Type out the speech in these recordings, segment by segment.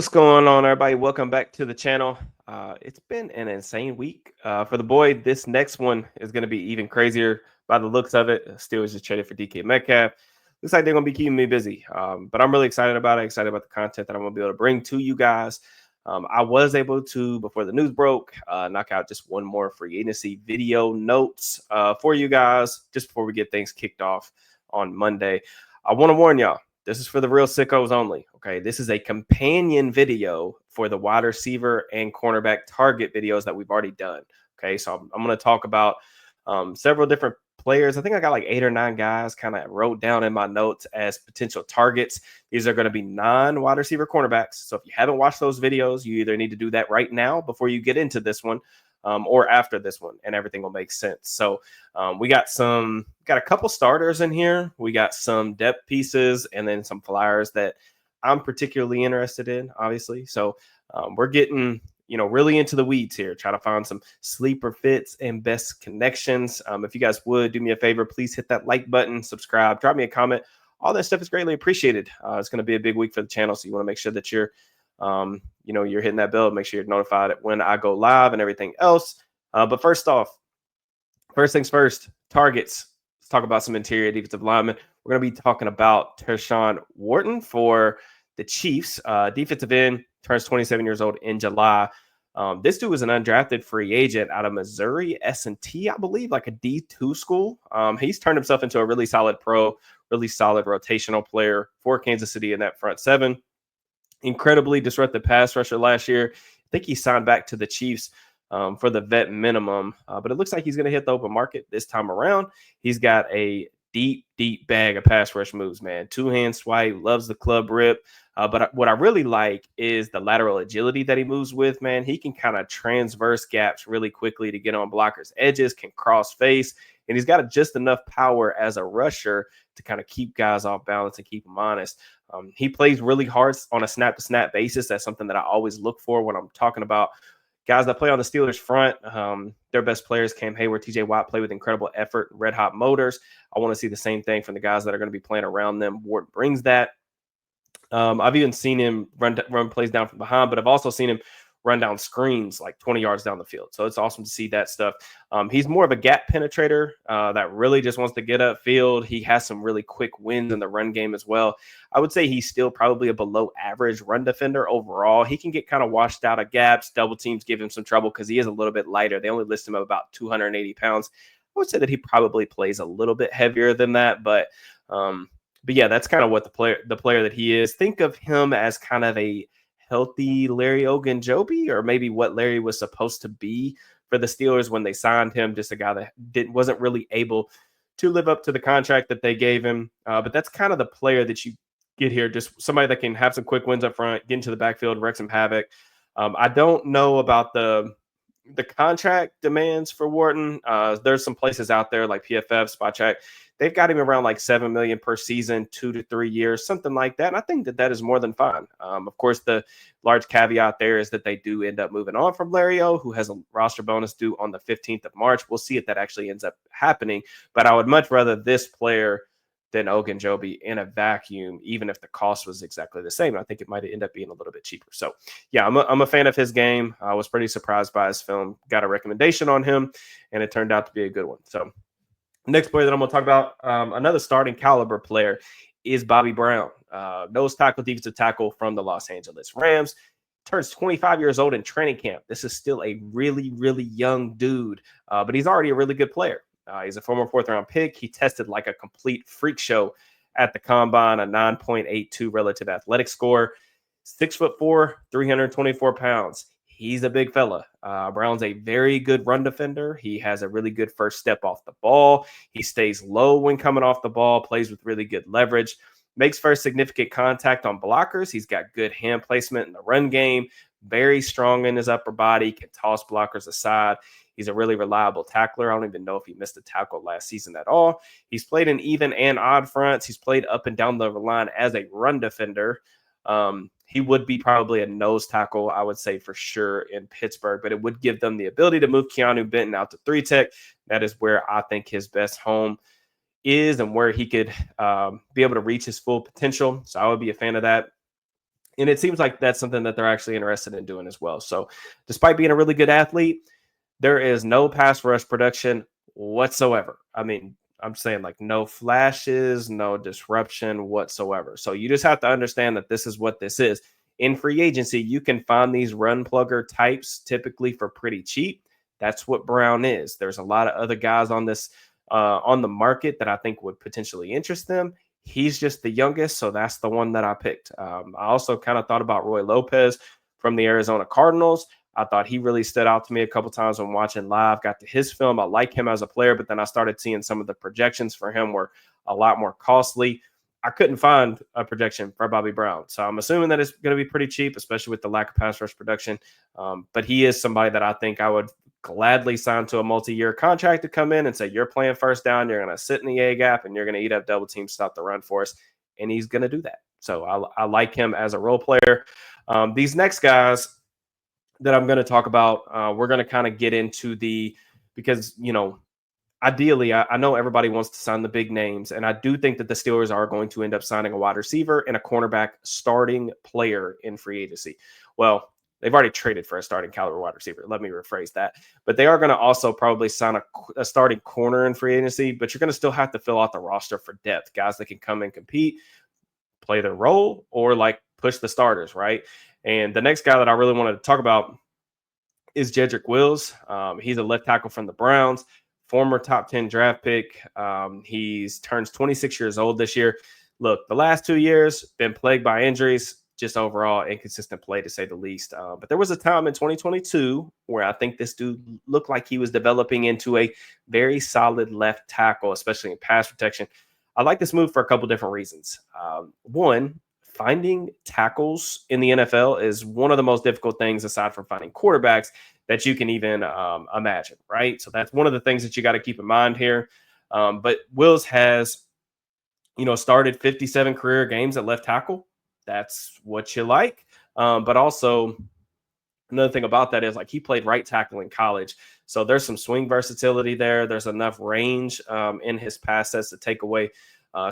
What's going on, everybody? Welcome back to the channel. It's been an insane week for the boy. This next one is going to be even crazier by the looks of it. Steelers just traded for DK Metcalf. Looks like they're going to be keeping me busy, but I'm really excited about it. Excited about the content that I'm going to be able to bring to you guys. I was able to, before the news broke, knock out just one more free agency video notes for you guys just before we get things kicked off on Monday. I want to warn y'all. This is for the real sickos only. Okay. This is a companion video for the wide receiver and cornerback target videos that we've already done. Okay. So I'm going to talk about several different players. I think I got like 8 or 9 guys kind of wrote down in my notes as potential targets. These are going to be non-wide receiver cornerbacks. So if you haven't watched those videos, you either need to do that right now before you get into this one, or after this one, and everything will make sense. So we got a couple starters in here. We got some depth pieces and then some flyers that I'm particularly interested in, obviously. So we're getting, really into the weeds here, try to find some sleeper fits and best connections. If you guys would do me a favor, please hit that like button, subscribe, drop me a comment. All that stuff is greatly appreciated. It's going to be a big week for the channel, so you want to make sure that you're you're hitting that bell. Make sure you're notified when I go live and everything else. But first things first, targets. Let's talk about some interior defensive linemen. We're going to be talking about Tershawn Wharton for the Chiefs. Defensive end, turns 27 years old in July. This dude was an undrafted free agent out of Missouri S&T, I believe, like a D2 school. He's turned himself into a really solid pro, really solid rotational player for Kansas City in that front seven. Incredibly disruptive pass rusher last year. I think he signed back to the Chiefs for the vet minimum, but it looks like he's going to hit the open market this time around. He's got a deep bag of pass rush moves, man. 2-hand swipe, loves the club rip. But what I really like is the lateral agility that he moves with, man. He can kind of transverse gaps really quickly to get on blockers' edges, can cross face, and he's got just enough power as a rusher to kind of keep guys off balance and keep them honest. He plays really hard on a snap-to-snap basis. That's something that I always look for when I'm talking about guys that play on the Steelers front. Their best players, Cam Hayward, TJ Watt, play with incredible effort, red-hot motors. I want to see the same thing from the guys that are going to be playing around them. Ward brings that. I've even seen him run plays down from behind, but I've also seen him run down screens like 20 yards down the field. So it's awesome to see that stuff. He's more of a gap penetrator that really just wants to get upfield. He has some really quick wins in the run game as well. I would say he's still probably a below average run defender overall. He can get kind of washed out of gaps. Double teams give him some trouble because he is a little bit lighter. They only list him at about 280 pounds. I would say that he probably plays a little bit heavier than that, but yeah, that's kind of what the player that he is. Think of him as kind of a healthy Larry Ogunjobi, or maybe what Larry was supposed to be for the Steelers when they signed him, just a guy that wasn't really able to live up to the contract that they gave him. But that's kind of the player that you get here, just somebody that can have some quick wins up front, get into the backfield, wreak some havoc. I don't know about the contract demands for Wharton. There's some places out there like PFF, SpotCheck. They've got him around like $7 million per season, 2 to 3 years, something like that. And I think that is more than fine. Of course, the large caveat there is that they do end up moving on from Larry O, who has a roster bonus due on the 15th of March. We'll see if that actually ends up happening. But I would much rather this player than Ogunjobi in a vacuum, even if the cost was exactly the same. I think it might end up being a little bit cheaper. So, yeah, I'm a fan of his game. I was pretty surprised by his film. Got a recommendation on him, and it turned out to be a good one. So, next player that I'm going to talk about, another starting caliber player, is Bobby Brown. Nose tackle, defensive tackle from the Los Angeles Rams. Turns 25 years old in training camp. This is still a really, really young dude, but he's already a really good player. He's a former 4th-round pick. He tested like a complete freak show at the combine, a 9.82 relative athletic score, 6'4", 324 pounds. He's a big fella. Brown's a very good run defender. He has a really good first step off the ball. He stays low when coming off the ball, plays with really good leverage, makes first significant contact on blockers. He's got good hand placement in the run game, very strong in his upper body, can toss blockers aside. He's a really reliable tackler. I don't even know if he missed a tackle last season at all. He's played in even and odd fronts. He's played up and down the line as a run defender. He would be probably a nose tackle, I would say for sure, in Pittsburgh, but it would give them the ability to move Keanu Benton out to 3-tech. That is where I think his best home is and where he could be able to reach his full potential. So I would be a fan of that. And it seems like that's something that they're actually interested in doing as well. So despite being a really good athlete, there is no pass rush production whatsoever. I mean, I'm saying like no flashes, no disruption whatsoever. So you just have to understand that this is what this is. In free agency, you can find these run plugger types typically for pretty cheap. That's what Brown is. There's a lot of other guys on this on the market that I think would potentially interest them. He's just the youngest, so that's the one that I picked. I also kind of thought about Roy Lopez from the Arizona Cardinals. I thought he really stood out to me a couple times when watching live. Got to his film. I like him as a player, but then I started seeing some of the projections for him were a lot more costly. I couldn't find a projection for Bobby Brown. So I'm assuming that it's going to be pretty cheap, especially with the lack of pass rush production. But he is somebody that I think I would gladly sign to a multi-year contract to come in and say, you're playing first down, you're going to sit in the A gap, and you're going to eat up double team, stop the run for us. And he's going to do that. So I like him as a role player. These next guys that I'm going to talk about, we're going to kind of get into because, ideally, I know everybody wants to sign the big names, and I do think that the Steelers are going to end up signing a wide receiver and a cornerback starting player in free agency. Well, they've already traded for a starting caliber wide receiver. Let me rephrase that. But they are going to also probably sign a starting corner in free agency, but you're going to still have to fill out the roster for depth, guys that can come and compete, play their role, or like push the starters, right? And the next guy that I really wanted to talk about is Jedrick Wills. He's a left tackle from the Browns, former top 10 draft pick. He's turns 26 years old this year. Look, the last 2 years been plagued by injuries, just overall inconsistent play to say the least. But there was a time in 2022 where I think this dude looked like he was developing into a very solid left tackle, especially in pass protection. I like this move for a couple different reasons. One, finding tackles in the NFL is one of the most difficult things aside from finding quarterbacks that you can even imagine, right? So that's one of the things that you got to keep in mind here. But Wills has, started 57 career games at left tackle. That's what you like. But also, another thing about that is like he played right tackle in college. So there's some swing versatility there. There's enough range in his pass sets to take away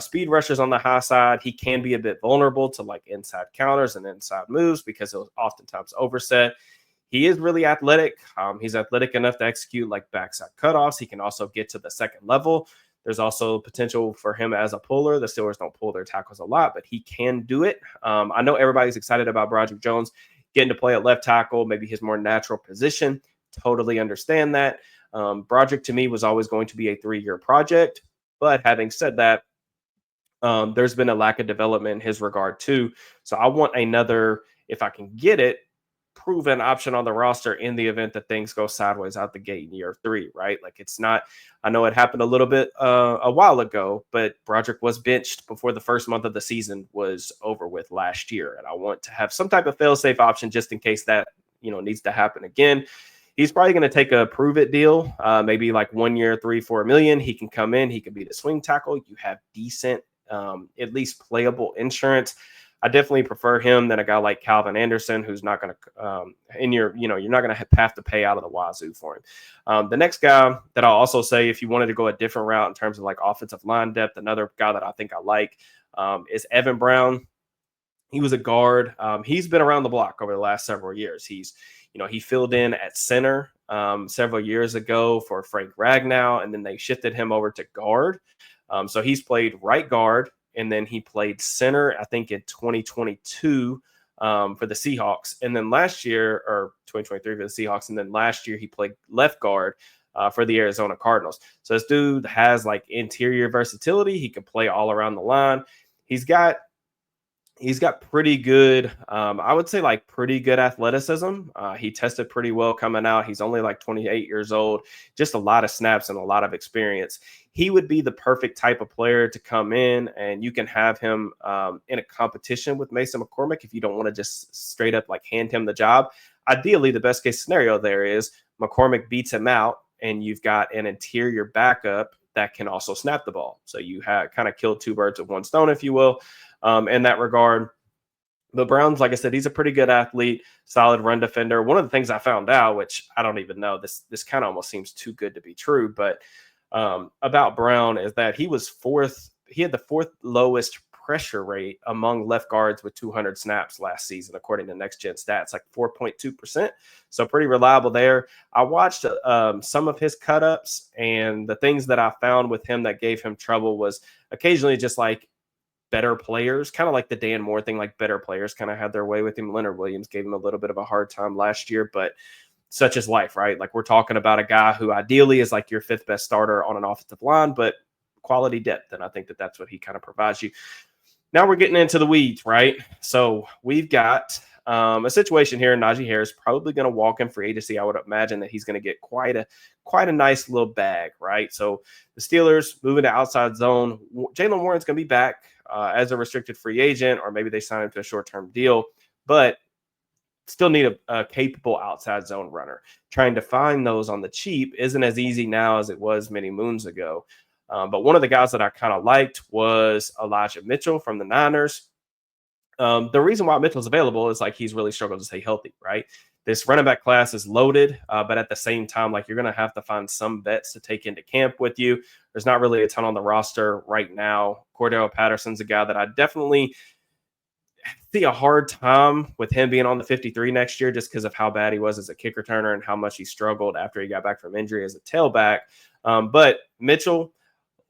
speed rushers on the high side. He can be a bit vulnerable to like inside counters and inside moves because it was oftentimes overset. He is really athletic. He's athletic enough to execute like backside cutoffs. He can also get to the second level. There's also potential for him as a puller. The Steelers don't pull their tackles a lot, but he can do it. I know everybody's excited about Broderick Jones getting to play at left tackle, maybe his more natural position. Totally understand that. Broderick to me was always going to be a 3-year project. But having said that, there's been a lack of development in his regard too. So I want another, if I can get it, proven option on the roster in the event that things go sideways out the gate in year 3, right? Like it's not, I know it happened a little bit a while ago, but Broderick was benched before the first month of the season was over with last year. And I want to have some type of fail-safe option just in case that, needs to happen again. He's probably going to take a prove it deal, maybe like 1 year, 3-4 million. He can come in, he can be the swing tackle. You have decent, at least playable insurance. I definitely prefer him than a guy like Calvin Anderson, who's not going to, you're not going to have to pay out of the wazoo for him. The next guy that I'll also say, if you wanted to go a different route in terms of like offensive line depth, another guy that I think I like is Evan Brown. He was a guard. He's been around the block over the last several years. He filled in at center several years ago for Frank Ragnow, and then they shifted him over to guard. So he's played right guard, and then he played center, I think, in 2022 for the Seahawks. And then last year, or 2023 for the Seahawks, and then last year he played left guard for the Arizona Cardinals. So this dude has like interior versatility. He can play all around the line. He's got pretty good, I would say like pretty good athleticism. He tested pretty well coming out. He's only like 28 years old, just a lot of snaps and a lot of experience. He would be the perfect type of player to come in, and you can have him in a competition with Mason McCormick if you don't want to just straight up like hand him the job. Ideally, the best case scenario there is McCormick beats him out, and you've got an interior backup that can also snap the ball. So you have kind of killed 2 birds with 1 stone, if you will. In that regard. The Browns, like I said, he's a pretty good athlete, solid run defender. One of the things I found out, which I don't even know, this kind of almost seems too good to be true, but about Brown is that he was 4th. He had the 4th lowest pressure rate among left guards with 200 snaps last season, according to Next Gen Stats, like 4.2%. So pretty reliable there. I watched some of his cut-ups, and the things that I found with him that gave him trouble was occasionally just like better players, kind of like the Dan Moore thing, like better players kind of had their way with him. Leonard Williams gave him a little bit of a hard time last year, but such is life, right? Like we're talking about a guy who ideally is like your fifth best starter on an offensive line, but quality depth. And I think that that's what he kind of provides you. Now we're getting into the weeds, right? So we've got a situation here. Najee Harris probably going to walk in free agency. I would imagine that he's going to get quite a nice little bag, right? So the Steelers moving to outside zone. Jaylen Warren's going to be back as a restricted free agent, or maybe they sign him to a short-term deal, but still need a capable outside zone runner. Trying to find those on the cheap isn't as easy now as it was many moons ago. But one of the guys that I kind of liked was Elijah Mitchell from the Niners. The reason why Mitchell's available is like he's really struggled to stay healthy, right? This running back class is loaded, but at the same time, like you're going to have to find some vets to take into camp with you. There's not really a ton on the roster right now. Cordell Patterson's a guy that I definitely see a hard time with him being on the 53 next year just because of how bad he was as a kick returner and how much he struggled after he got back from injury as a tailback. But Mitchell,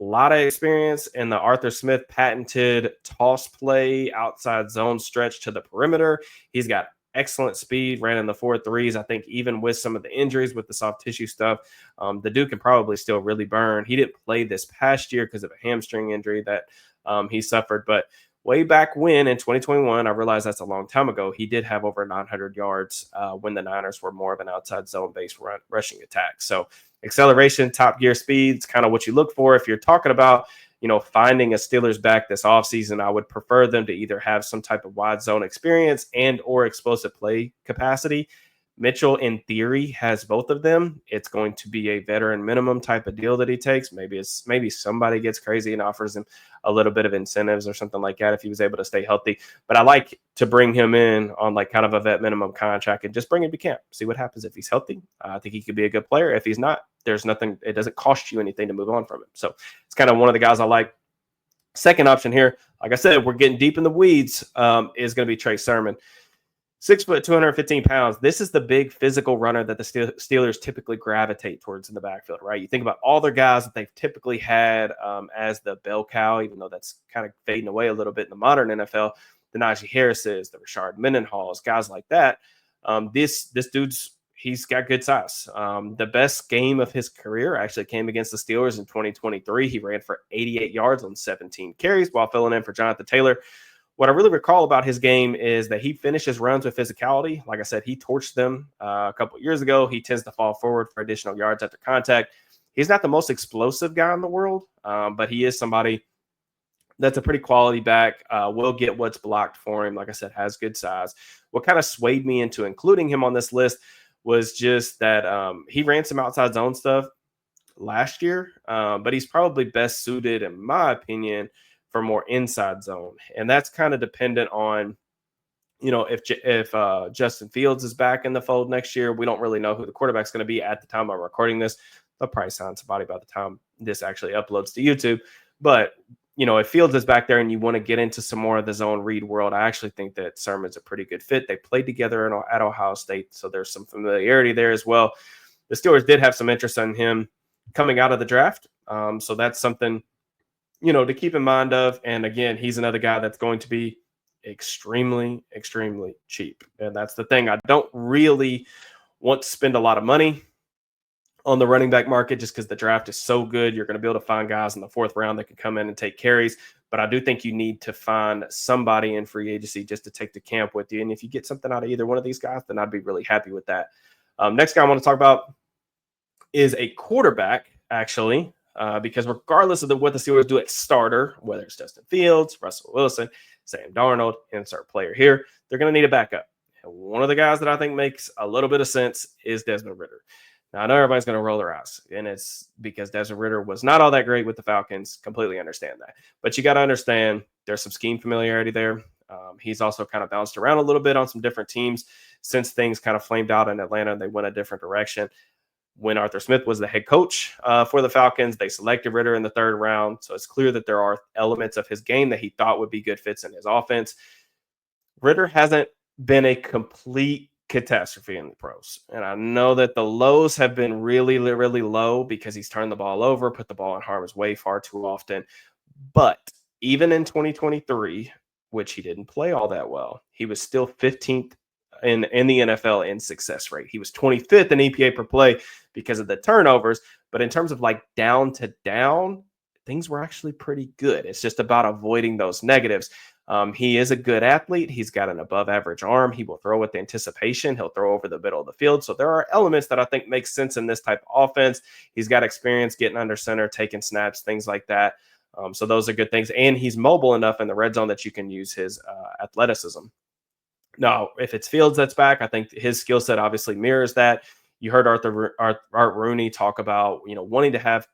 a lot of experience in the Arthur Smith patented toss play outside zone stretch to the perimeter. He's got excellent speed, ran in the 4.3s. I think even with some of the injuries with the soft tissue stuff, the dude can probably still really burn. He didn't play this past year because of a hamstring injury that he suffered, but way back when in 2021, I realized that's a long time ago, he did have over 900 yards when the Niners were more of an outside zone-based rushing attack. So acceleration, top gear speed, it's kind of what you look for. If you're talking about, finding a Steelers back this offseason, I would prefer them to either have some type of wide zone experience and or explosive play capacity. Mitchell, in theory, has both of them. It's going to be a veteran minimum type of deal that he takes. Maybe somebody gets crazy and offers him a little bit of incentives or something like that if he was able to stay healthy. But I like to bring him in on like kind of a vet minimum contract and just bring him to camp. See what happens if he's healthy. I think he could be a good player. If he's not, there's nothing. It doesn't cost you anything to move on from him. So it's kind of one of the guys I like. Second option here, like I said, we're getting deep in the weeds, is going to be Trey Sermon. 6 foot, 215 pounds. This is the big physical runner that the Steelers typically gravitate towards in the backfield, right? You think about all their guys that they've typically had as the bell cow, even though that's kind of fading away a little bit in the modern NFL. The Najee Harrises, the Rashard Mendenhalls, guys like that. This dude's he's got good size. The best game of his career actually came against the Steelers in 2023. He ran for 88 yards on 17 carries while filling in for Jonathan Taylor. What I really recall about his game is that he finishes runs with physicality. Like I said, he torched them a couple of years ago. He tends to fall forward for additional yards after contact. He's not the most explosive guy in the world, but he is somebody that's a pretty quality back, will get what's blocked for him. Like I said, has good size. What kind of swayed me into including him on this list was just that he ran some outside zone stuff last year, but he's probably best suited, in my opinion, for more inside zone. And that's kind of dependent on, if Justin Fields is back in the fold next year. We don't really know who the quarterback's going to be at the time I'm recording this. They'll probably sign somebody by the time this actually uploads to YouTube. But, if Fields is back there and you want to get into some more of the zone read world, I actually think that Sermon's a pretty good fit. They played together at Ohio State, so there's some familiarity there as well. The Steelers did have some interest in him coming out of the draft. So that's something to keep in mind of. And again, he's another guy that's going to be extremely, extremely cheap. And that's the thing. I don't really want to spend a lot of money on the running back market just because the draft is so good. You're going to be able to find guys in the fourth round that can come in and take carries. But I do think you need to find somebody in free agency just to take the camp with you. And if you get something out of either one of these guys, then I'd be really happy with that. Next guy I want to talk about is a quarterback, actually. Because regardless of what the Steelers do at starter, whether it's Justin Fields, Russell Wilson, Sam Darnold, insert player here, they're going to need a backup. And one of the guys that I think makes a little bit of sense is Desmond Ridder. Now, I know everybody's going to roll their eyes, and it's because Desmond Ridder was not all that great with the Falcons. Completely understand that. But you got to understand there's some scheme familiarity there. He's also kind of bounced around a little bit on some different teams since things kind of flamed out in Atlanta and they went a different direction. When Arthur Smith was the head coach for the Falcons, they selected Ridder in the 3rd round. So it's clear that there are elements of his game that he thought would be good fits in his offense. Ridder hasn't been a complete catastrophe in the pros. And I know that the lows have been really, really low because he's turned the ball over, put the ball in harm's way far too often. But even in 2023, which he didn't play all that well, he was still 15th in the NFL in success rate. He was 25th in EPA per play because of the turnovers. But in terms of like down to down, things were actually pretty good. It's just about avoiding those negatives. He is a good athlete. He's got an above average arm. He will throw with anticipation. He'll throw over the middle of the field. So there are elements that I think make sense in this type of offense. He's got experience getting under center, taking snaps, things like that. So those are good things. And he's mobile enough in the red zone that you can use his athleticism. Now, if it's Fields that's back, I think his skill set obviously mirrors that. You heard Art Rooney talk about, wanting to have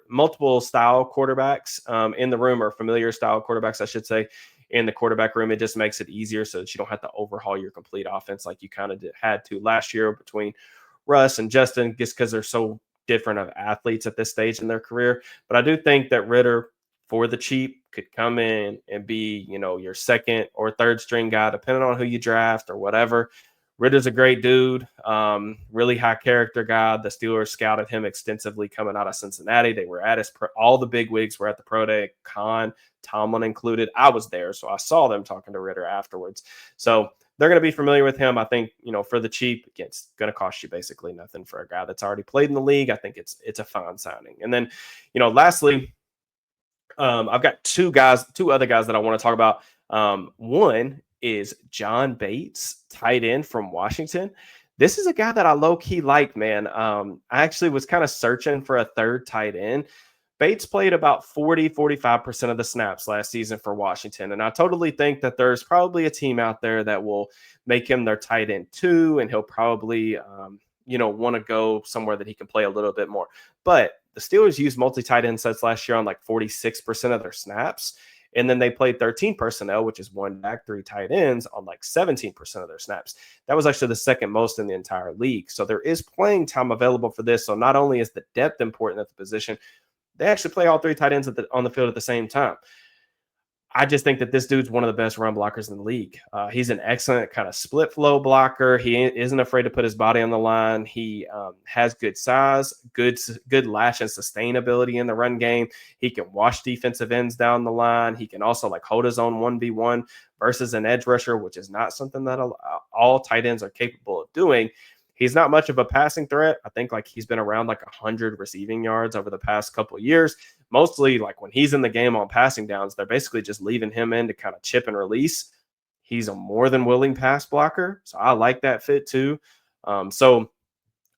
multiple style quarterbacks in the room, or familiar style quarterbacks, I should say, in the quarterback room. It just makes it easier so that you don't have to overhaul your complete offense like you kind of had to last year between Russ and Justin, just because they're so different of athletes at this stage in their career. But I do think that Ridder, for the cheap, could come in and be, your 2nd or 3rd string guy, depending on who you draft or whatever. Ridder's a great dude, really high character guy. The Steelers scouted him extensively coming out of Cincinnati. They were at all the big wigs were at the pro day, Khan, Tomlin included. I was there, so I saw them talking to Ridder afterwards. So they're going to be familiar with him. I think, for the cheap, it's going to cost you basically nothing for a guy that's already played in the league. I think it's a fine signing. And then, lastly, I've got two other guys that I want to talk about. One is John Bates, tight end from Washington. This is a guy that I low-key like, man. I actually was kind of searching for a 3rd tight end. Bates played about 45% of the snaps last season for Washington. And I totally think that there's probably a team out there that will make him their tight end too. And he'll probably, want to go somewhere that he can play a little bit more. But the Steelers used multi-tight end sets last year on like 46% of their snaps. And then they played 13 personnel, which is 1 back, 3 tight ends, on like 17% of their snaps. That was actually the 2nd most in the entire league. So there is playing time available for this. So not only is the depth important at the position, they actually play all 3 tight ends on the field at the same time. I just think that this dude's one of the best run blockers in the league. He's an excellent kind of split flow blocker. He isn't afraid to put his body on the line. He has good size, good lash and sustainability in the run game. He can wash defensive ends down the line. He can also hold his own 1v1 versus an edge rusher, which is not something that all tight ends are capable of doing. He's not much of a passing threat. I think he's been around 100 receiving yards over the past couple of years. Mostly when he's in the game on passing downs, they're basically just leaving him in to kind of chip and release. He's a more than willing pass blocker. So I like that fit too. So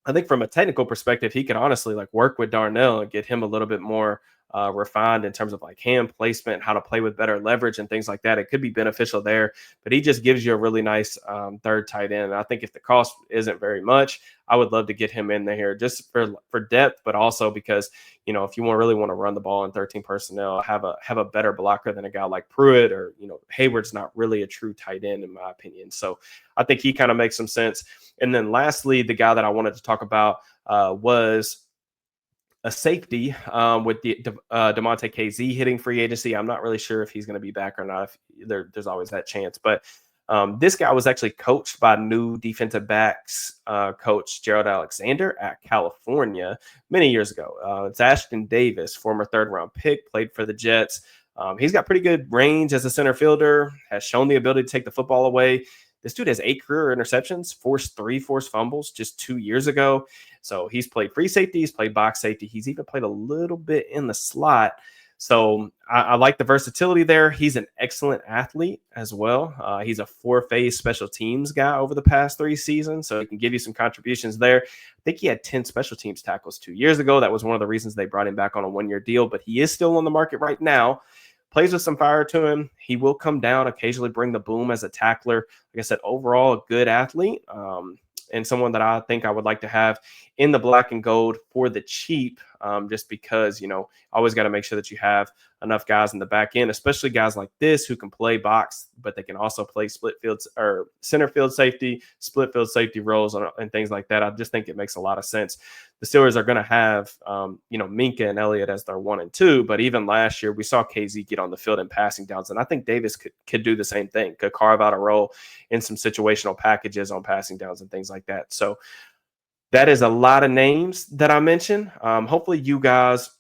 I think from a technical perspective, he can honestly work with Darnell and get him a little bit more refined in terms of hand placement, how to play with better leverage and things like that. It could be beneficial there, but he just gives you a really nice 3rd tight end. And I think if the cost isn't very much, I would love to get him in there just for depth, but also because, if you really want to run the ball in 13 personnel, have a better blocker than a guy like Pruitt, or, Hayward's not really a true tight end in my opinion. So I think he kind of makes some sense. And then lastly, the guy that I wanted to talk about was a safety with the Damontae Kazee hitting free agency. I'm not really sure if he's going to be back or not. There's always that chance. But this guy was actually coached by new defensive backs coach Gerald Alexander at California many years ago. It's Ashton Davis, former 3rd round pick, played for the Jets. He's got pretty good range as a center fielder, has shown the ability to take the football away. This dude has 8 career interceptions, forced 3 forced fumbles just 2 years ago. So he's played free safety, he's played box safety. He's even played a little bit in the slot. So I like the versatility there. He's an excellent athlete as well. He's a 4-phase special teams guy over the past 3 seasons, so he can give you some contributions there. I think he had 10 special teams tackles 2 years ago. That was one of the reasons they brought him back on a 1-year deal, but he is still on the market right now. Plays with some fire to him. He will come down, occasionally bring the boom as a tackler. Like I said, overall, a good athlete and someone that I think I would like to have in the black and gold for the cheap. just because, always got to make sure that you have enough guys in the back end, especially guys like this who can play box, but they can also play split fields or center field safety, split field safety roles and things like that. I just think it makes a lot of sense. The Steelers are going to have, Minkah and Elliott as their 1 and 2, but even last year we saw KZ get on the field in passing downs, and I think Davis could do the same thing, could carve out a role in some situational packages on passing downs and things like that. So that is a lot of names that I mentioned. Hopefully you guys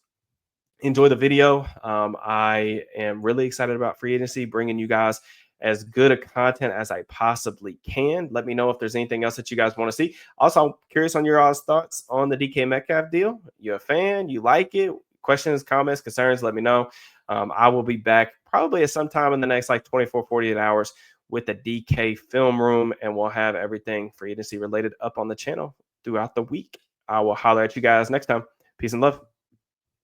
enjoy the video. I am really excited about free agency, bringing you guys as good a content as I possibly can. Let me know if there's anything else that you guys want to see. Also, I'm curious on your all's thoughts on the DK Metcalf deal. You a fan? You like it? Questions, comments, concerns, let me know. I will be back probably at some time in the next 24, 48 hours with the DK film room, and we'll have everything free agency related up on the channel throughout the week. I will holler at you guys next time. Peace and love.